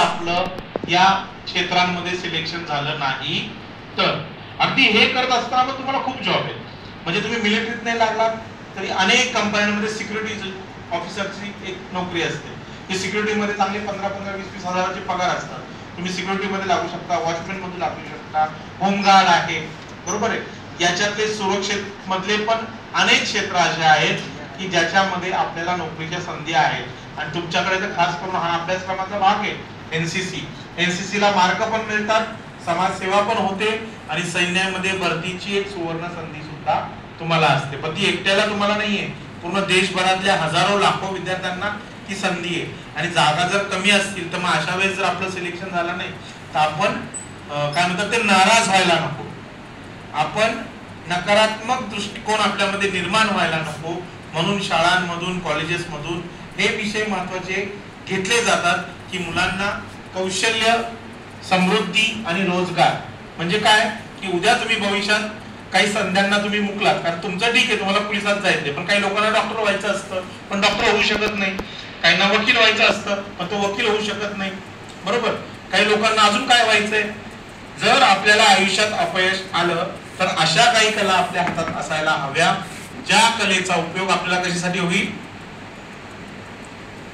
आपलं या क्षेत्रांमध्ये सिलेक्शन झालं नाही तर अगदी हे करत असताना पण तुम्हाला खूप जॉब आहे. म्हणजे तुम्ही मिलिटरीत नाही लागलात तरी अनेक कंपन्यांमध्ये सिक्युरिटी ऑफिसरची एक नोकरी असते. ही सिक्युरिटीमध्ये चांगले 15-20 हजाराचे पगार असतात. तुम्ही सिक्युरिटीमध्ये लागू शकता, वॉचमॅन मध्ये लागू शकता, होमगार्ड आहे, बरोबर आहे. याच्यातले सुरक्षेत मधले पण अनेक क्षेत्र असे आहेत की ज्याच्यामध्ये आपल्याला नोकरीच्या संधी आहेत. आणि तुमच्याकडे तर खास करून हा अभ्यासक्रमाचा भाग आहे एनसीसी ला मार्क पण मिळतात, समाजसेवा पण होते आणि सैन्यामध्ये भरतीची एक सुवर्ण संधी सुद्धा तुम्हाला असते. पण ती एकट्याला तुम्हाला नाहीये, पूर्ण देशभरातल्या हजारो लाखो विद्यार्थ्यांना ती संधी आहे. आणि जागा जर कमी असतील तर मग अशा वेळेस जर आपलं सिलेक्शन झालं नाही तर आपण काय म्हणतात ते नाराज व्हायला नको, आपण नकारात्मक दृष्टिकोन आपल्यामध्ये निर्माण व्हायला नको. म्हणून शाळांमधून कॉलेजेसमधून हे विषय महत्वाचे घेतले जातात की मुलांना कौशल्य, समृद्धी आणि रोजगार म्हणजे काय की उद्या तुम्ही भविष्यात काही संध्यांना तुम्ही मुकलात, कारण तुमचं ठीक आहे तुम्हाला पोलिसात जायचंय, पण काही लोकांना डॉक्टर व्हायचं असतं पण डॉक्टर होऊ शकत नाही, काहींना वकील व्हायचं असतं पण तो वकील होऊ शकत नाही, बरोबर. काही लोकांना अजून काय व्हायचंय. जर आपल्याला आयुष्यात अपयश आलं तर अशा काही कला आपल्या हातात असायला हव्या ज्या कलेचा उपयोग आपल्याला कशासाठी होईल,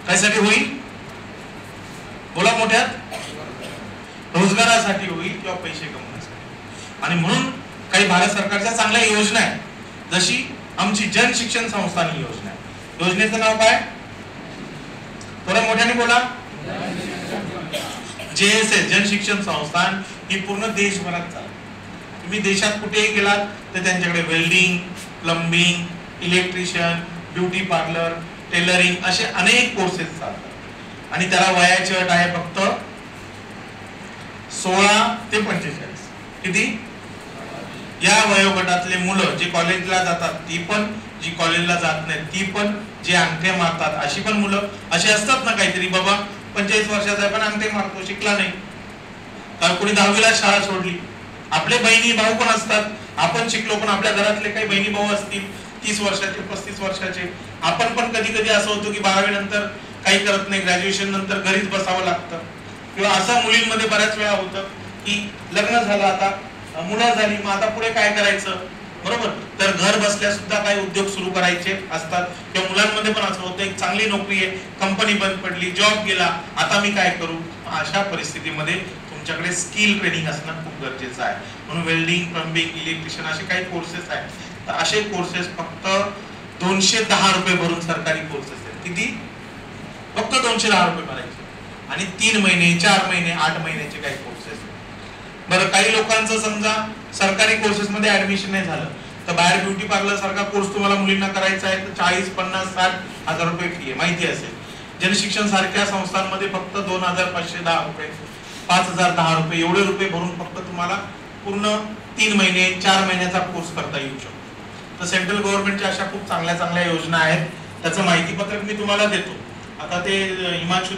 कशासाठी होईल, बोला मोठ्यात, रोजगारासाठी होईल किंवा पैसे कमवण्यासाठी. आणि म्हणून काही भारत सरकारच्या चांगल्या योजना आहेत, जशी आमची जन शिक्षण संस्था ही योजना आहे. योजनेचं नाव काय, थोड्या मोठ्याने बोला. JSS जन शिक्षण संस्थान ही पूर्ण देशभरात चालते. तुम्ही देशात कुठेही गेलात तर त्यांच्याकडे welding, plumbing, electrician, beauty parlour, tailoring असे अनेक कोर्सेस चालतात. आणि त्याला वयाची अट आहे फक्त 16 ते 45. किती? या वयोगटातले मुलं जे कॉलेजला जातात ती पण, जी कॉलेजला जात नाही ती पण, जे अंगठे मारतात अशी पण मुलं, असे असतात ना काहीतरी बाबा 45 वर्षाचा आहे पण अंगठे मारतो, शिकला नाही, तर कोणी 10वीला शाळा सोडली. आपले बहिणी भाऊ पण असतात, आपण शिकलो पण आपल्या घरातले काही बहिणी भाऊ असतील 30 वर्षाचे 35 वर्षाचे. आपण पण कधी कधी असं होतं की 12वी नंतर काही करत नाही, ग्रॅज्युएशन नंतर घरीच बसावं लागतं. किंवा असं मुलींमध्ये बऱ्याच वेळा होतं की लग्न झालं, आता मुलं झाली, मग आता पुढे काय करायचं, बरोबर. तर घर बसल्या सुद्धा काही उद्योग सुरू करायचे असतात. किंवा मुलांमध्ये पण असं होतं एक चांगली नोकरी आहे, कंपनी बंद पडली, जॉब गेला, आता मी काय करू. अशा परिस्थितीमध्ये तुमच्याकडे स्किल ट्रेनिंग असणं खूप गरजेचं आहे. म्हणून वेल्डिंग, प्लंबिंग, इलेक्ट्रिशियन असे काही कोर्सेस आहेत. तर असे कोर्सेस फक्त 210 रुपये भरून सरकारी कोर्सेस आहेत. किती? फक्त 210 रुपये भरायचे. आणि 3 महिने, 4 महिने, 8 महिन्याचे काही कोर्सेस. बरं, काही लोकांचं समजा सरकारी कोर्सेस मध्ये ऍडमिशन नाही झालं तर बाहेर ब्युटी पार्लर सारखा कोर्स तुम्हाला मुलींना करायचा आहे तर 40, 50, 60 हजार रुपये फी आहे, माहिती असेल. जनशिक्षण सारख्या संस्थांमध्ये फक्त 2510 रुपये, 5010 रुपये एवढे रुपये भरून फक्त तुम्हाला पूर्ण 3 महिने 4 महिन्याचा कोर्स करता येऊ शकतो. तर सेंट्रल गव्हर्नमेंटच्या अशा खूप चांगल्या चांगल्या योजना आहेत, त्याचं माहिती पत्रक मी तुम्हाला देतो. आता ते हिमांशू